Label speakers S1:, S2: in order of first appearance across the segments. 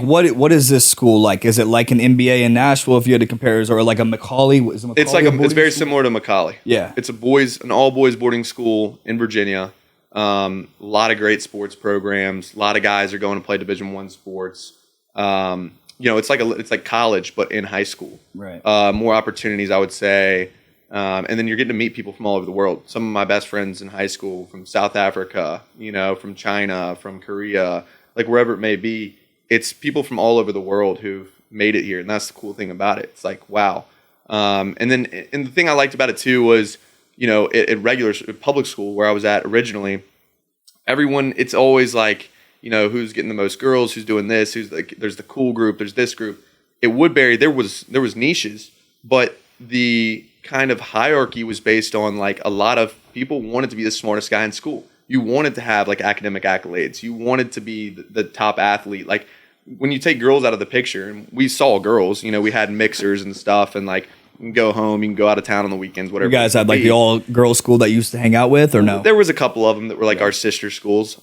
S1: what is this school like? Is it like an MBA in Nashville if you had to compare it, or like a Macaulay? Is it
S2: It's
S1: Macaulay
S2: it's very similar to Macaulay.
S1: Yeah.
S2: It's an all boys boarding school in Virginia. A lot of great sports programs. A lot of guys are going to play Division I sports. It's like college, but in high school.
S1: Right.
S2: More opportunities, I would say. And then you're getting to meet people from all over the world. Some of my best friends in high school from South Africa, from China, from Korea, like wherever it may be. It's people from all over the world who've made it here. And that's the cool thing about it. It's like, wow. And the thing I liked about it too was, at public school where I was at originally, everyone, it's always like, who's getting the most girls, who's doing this, who's like, there's the cool group, there's this group. At Woodbury, there was niches, but the kind of hierarchy was based on like a lot of people wanted to be the smartest guy in school. You wanted to have like academic accolades. You wanted to be the top athlete. Like when you take girls out of the picture, and we saw girls, we had mixers and stuff, and like you can go home, you can go out of town on the weekends, whatever.
S1: You guys had like the all girls school that you used to hang out with, or no?
S2: There was a couple of them that were like our sister schools.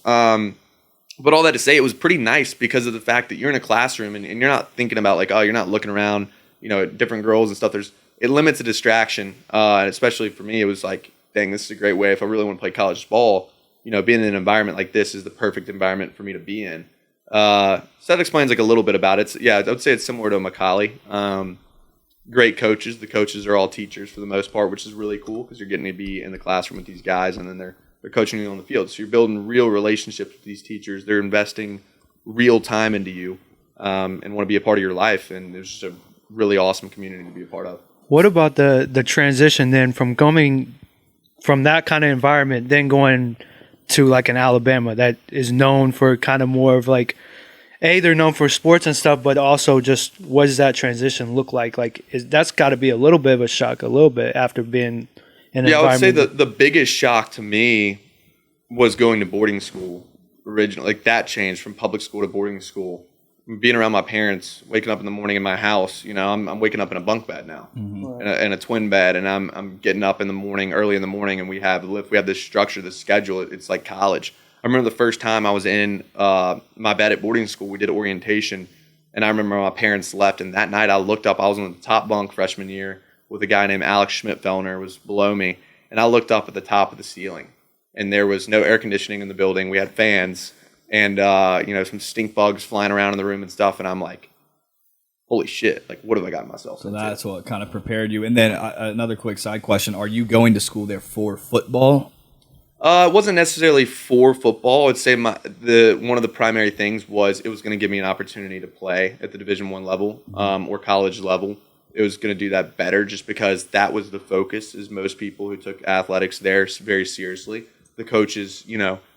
S2: But all that to say, it was pretty nice because of the fact that you're in a classroom and you're not thinking about like, oh, you're not looking around, at different girls and stuff. It limits the distraction. And especially for me, it was like, dang, this is a great way if I really want to play college ball. Being in an environment like this is the perfect environment for me to be in. So that explains like a little bit about it. I would say it's similar to Macaulay. Great coaches. The coaches are all teachers for the most part, which is really cool because you're getting to be in the classroom with these guys, and then they're coaching you on the field. So you're building real relationships with these teachers. They're investing real time into you and want to be a part of your life. And there's just a really awesome community to be a part of.
S3: What about the transition then from coming from that kind of environment, then going to like an Alabama that is known for kind of more of like, they're known for sports and stuff, but also just what does that transition look like? Like that's got to be a little bit of a shock, a little bit after being in an environment.
S2: I would say the biggest shock to me was going to boarding school originally. Like that changed from public school to boarding school. Being around my parents, waking up in the morning in my house, I'm waking up in a bunk bed now, in a twin bed, and I'm getting up in the morning, early in the morning, and we have this structure, this schedule. It's like college. I remember the first time I was in my bed at boarding school, we did orientation, and I remember my parents left, and that night I looked up, I was on the top bunk freshman year with a guy named Alex Schmidt-Fellner was below me, and I looked up at the top of the ceiling, and there was no air conditioning in the building. We had fans, and some stink bugs flying around in the room and stuff, and I'm like, holy shit, like what have I gotten myself into?
S1: That's what kind of prepared you. And then another quick side question, are you going to school there for football?
S2: It wasn't necessarily for football. I'd say one of the primary things was it was going to give me an opportunity to play at the Division I level or college level. It was going to do that better just because that was the focus, is most people who took athletics there very seriously. The coaches,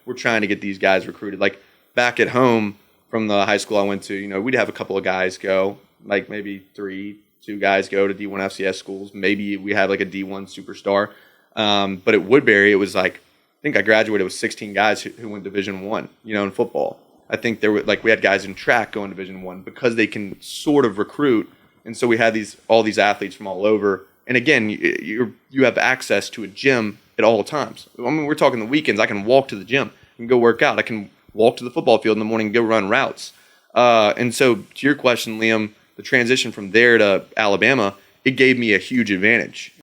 S2: were trying to get these guys recruited. Like back at home from the high school I went to, we'd have a couple of guys go, like maybe two guys go to D1 FCS schools. Maybe we had like a D1 superstar. But at Woodbury, it was like, I think I graduated with 16 guys who went Division I, in football. I think we had guys in track going Division I because they can sort of recruit. And so we had all these athletes from all over. And again, you have access to a gym at all times. I mean, we're talking the weekends. I can walk to the gym and go work out. I can walk to the football field in the morning and go run routes. And so to your question, Liam, the transition from there to Alabama, it gave me a huge advantage.